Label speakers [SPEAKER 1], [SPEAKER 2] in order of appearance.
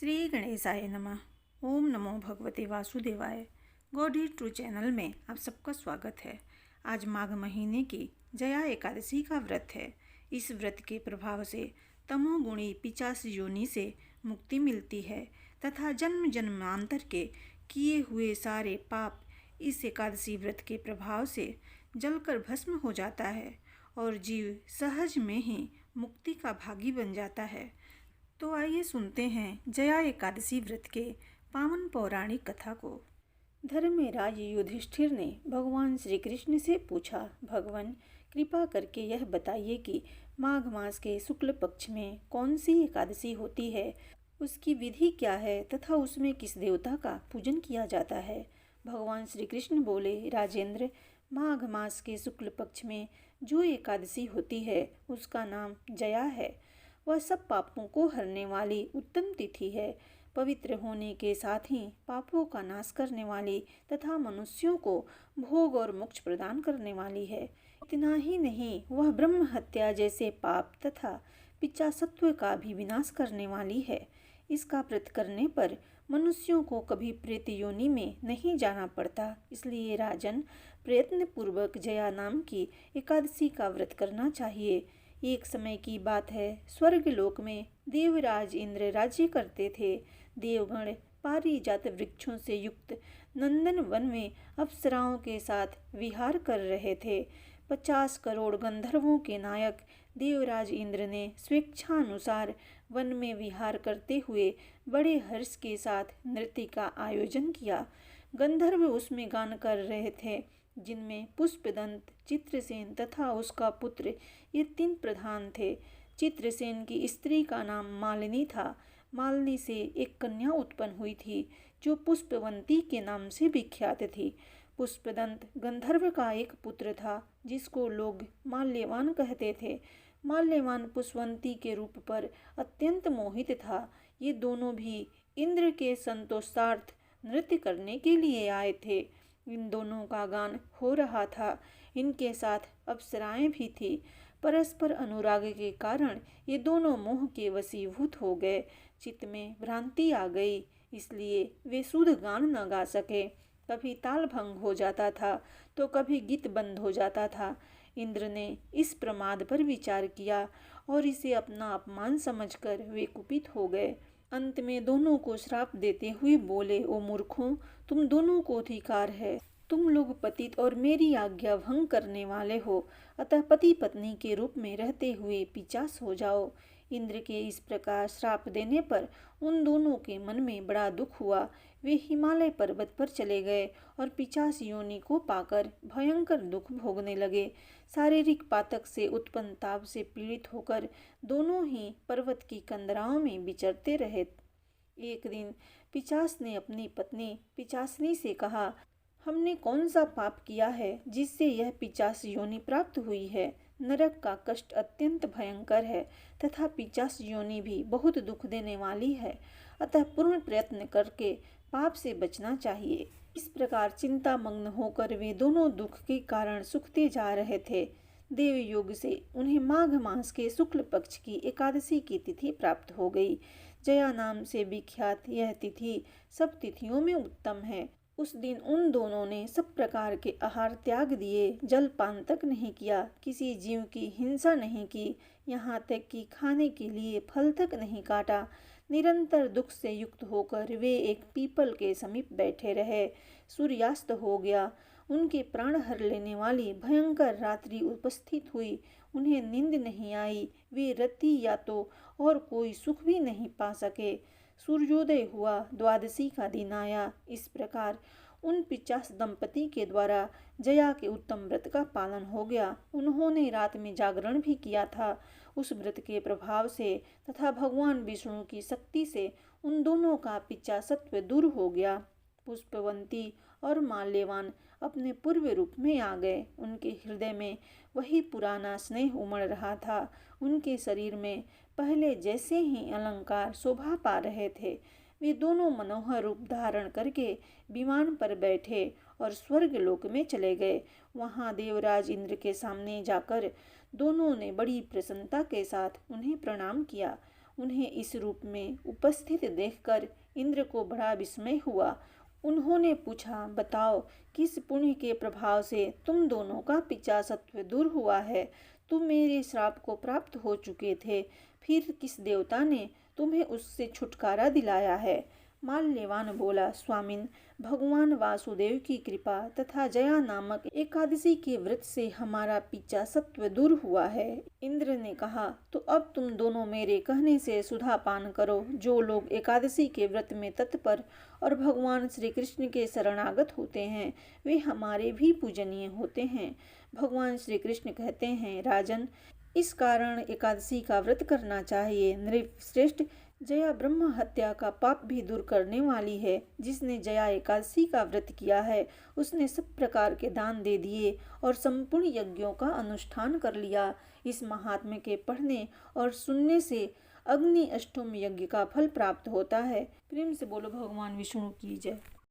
[SPEAKER 1] श्री गणेशाय नमः। ओम नमो भगवते वासुदेवाय। गॉडी ट्रू चैनल में आप सबका स्वागत है। आज माघ महीने की जया एकादशी का व्रत है। इस व्रत के प्रभाव से तमोगुणी पिशाच योनि से मुक्ति मिलती है तथा जन्म जन्मांतर के किए हुए सारे पाप इस एकादशी व्रत के प्रभाव से जलकर भस्म हो जाता है और जीव सहज में ही मुक्ति का भागी बन जाता है। तो आइए सुनते हैं जया एकादशी व्रत के पावन पौराणिक कथा को। धर्मराज युधिष्ठिर ने भगवान श्री कृष्ण से पूछा, भगवान कृपा करके यह बताइए कि माघ मास के शुक्ल पक्ष में कौन सी एकादशी होती है, उसकी विधि क्या है तथा उसमें किस देवता का पूजन किया जाता है। भगवान श्री कृष्ण बोले, राजेंद्र, माघ मास के शुक्ल पक्ष में जो एकादशी होती है उसका नाम जया है। वह सब पापों को हरने वाली उत्तम तिथि है। पवित्र होने के साथ ही पापों का नाश करने वाली तथा मनुष्यों को भोग और मोक्ष प्रदान करने वाली है। इतना ही नहीं, वह ब्रह्म हत्या जैसे पाप तथा पिशाचत्व का भी विनाश करने वाली है। इसका व्रत करने पर मनुष्यों को कभी प्रेत योनि में नहीं जाना पड़ता। इसलिए राजन, प्रयत्न पूर्वक जया नाम की एकादशी का व्रत करना चाहिए। एक समय की बात है, स्वर्ग लोक में देवराज इंद्र राज्य करते थे। देवगण पारिजात वृक्षों से युक्त नंदन वन में अप्सराओं के साथ विहार कर रहे थे। 50 करोड़ गंधर्वों के नायक देवराज इंद्र ने स्वेच्छानुसार वन में विहार करते हुए बड़े हर्ष के साथ नृत्य का आयोजन किया। गंधर्व उसमें गान कर रहे थे, जिनमें पुष्पदंत, चित्रसेन तथा उसका पुत्र ये 3 प्रधान थे। चित्रसेन की स्त्री का नाम मालिनी था। मालिनी से एक कन्या उत्पन्न हुई थी जो पुष्पवंती के नाम से विख्यात थी। पुष्पदंत गंधर्व का एक पुत्र था जिसको लोग माल्यवान कहते थे। माल्यवान पुष्पवंती के रूप पर अत्यंत मोहित था। ये दोनों भी इंद्र के संतोषार्थ नृत्य करने के लिए आए थे। इन दोनों का गान हो रहा था। इनके साथ अप्सराएं भी थी। परस्पर अनुराग के कारण ये दोनों मोह के वशीभूत हो गए। चित्त में भ्रांति आ गई, इसलिए वे शुद्ध गान न गा सके। कभी ताल भंग हो जाता था तो कभी गीत बंद हो जाता था। इंद्र ने इस प्रमाद पर विचार किया और इसे अपना अपमान समझकर वे कुपित हो गए। अंत में दोनों को श्राप देते हुए बोले, ओ मूर्खों, तुम दोनों को अधिकार है। तुम लोग पतित और मेरी आज्ञा भंग करने वाले हो, अतः पति पत्नी के रूप में रहते हुए पिशाच हो जाओ। इंद्र के इस प्रकार श्राप देने पर उन दोनों के मन में बड़ा दुख हुआ। वे हिमालय पर्वत पर चले गए और पिशाच योनि को पाकर भयंकर दुख भोगने लगे। शारीरिक पातक से उत्पन्न ताप से पीड़ित होकर दोनों ही पर्वत की कंदराओं में विचरते रहे। एक दिन पिशाच ने अपनी पत्नी पिशाचनी से कहा, हमने कौन सा पाप किया है जिससे यह पिशाच योनि प्राप्त हुई है। नरक का कष्ट अत्यंत भयंकर है तथा पिशाच योनि भी बहुत दुख देने वाली है, अतः पूर्ण प्रयत्न करके पाप से बचना चाहिए। इस प्रकार चिंतामग्न होकर वे दोनों दुख के कारण सूखते जा रहे थे। देव योग से उन्हें माघ मास के शुक्ल पक्ष की एकादशी की तिथि प्राप्त हो गई। जया नाम से विख्यात यह तिथि सब तिथियों में उत्तम है। उस दिन उन दोनों ने सब प्रकार के आहार त्याग दिए, जलपान तक नहीं किया, किसी जीव की हिंसा नहीं की, यहाँ तक कि खाने के लिए फल तक नहीं काटा। निरंतर दुख से युक्त होकर वे एक पीपल के समीप बैठे रहे। सूर्यास्त हो गया। उनके प्राण हर लेने वाली भयंकर रात्रि उपस्थित हुई। उन्हें नींद नहीं आई। वे रति या तो और कोई सुख भी नहीं पा सके। सूर्योदय हुआ, द्वादशी का दिन आया। इस प्रकार उन पिशाच दंपति के द्वारा जया के उत्तम व्रत का पालन हो गया। उन्होंने रात में जागरण भी किया था। उस व्रत के प्रभाव से तथा भगवान विष्णु की शक्ति से उन दोनों का पिशाचत्व दूर हो गया। पुष्पवंती और माल्यवान अपने पूर्व रूप में आ गए। उनके हृदय में वही पुराना स्नेह उमड़ रहा था। उनके शरीर में पहले जैसे ही अलंकार शोभा पा रहे थे। वे दोनों मनोहर रूप धारण करके विमान पर बैठे और स्वर्ग लोक में चले गए। वहां देवराज इंद्र के सामने जाकर दोनों ने बड़ी प्रसन्नता के साथ उन्हें प्रणाम किया। उन्हें इस रूप में उपस्थित देखकर इंद्र को बड़ा विस्मय हुआ। उन्होंने पूछा, बताओ किस पुण्य के प्रभाव से तुम दोनों का पिशाचत्व दूर हुआ है? तुम मेरे श्राप को प्राप्त हो चुके थे, फिर किस देवता ने तुम्हें उससे छुटकारा दिलाया है? माल्यवान बोला, स्वामिन, भगवान वासुदेव की कृपा तथा जया नामक एकादशी के व्रत से हमारा पिशाचत्व दूर हुआ है। इंद्र ने कहा, तो अब तुम दोनों मेरे कहने से सुधा पान करो। जो लोग एकादशी के व्रत में तत्पर और भगवान श्री कृष्ण के शरणागत होते हैं, वे हमारे भी पूजनीय होते हैं। भगवान श्री कृष्ण कहते हैं, राजन, इस कारण एकादशी का व्रत करना चाहिए। नृपश्रेष्ठ, जया ब्रह्म हत्या का पाप भी दूर करने वाली है। जिसने जया एकादशी का व्रत किया है, उसने सब प्रकार के दान दे दिए और संपूर्ण यज्ञों का अनुष्ठान कर लिया। इस महात्म्य के पढ़ने और सुनने से अग्नि अष्टोम यज्ञ का फल प्राप्त होता है। प्रेम से बोलो भगवान विष्णु की जय।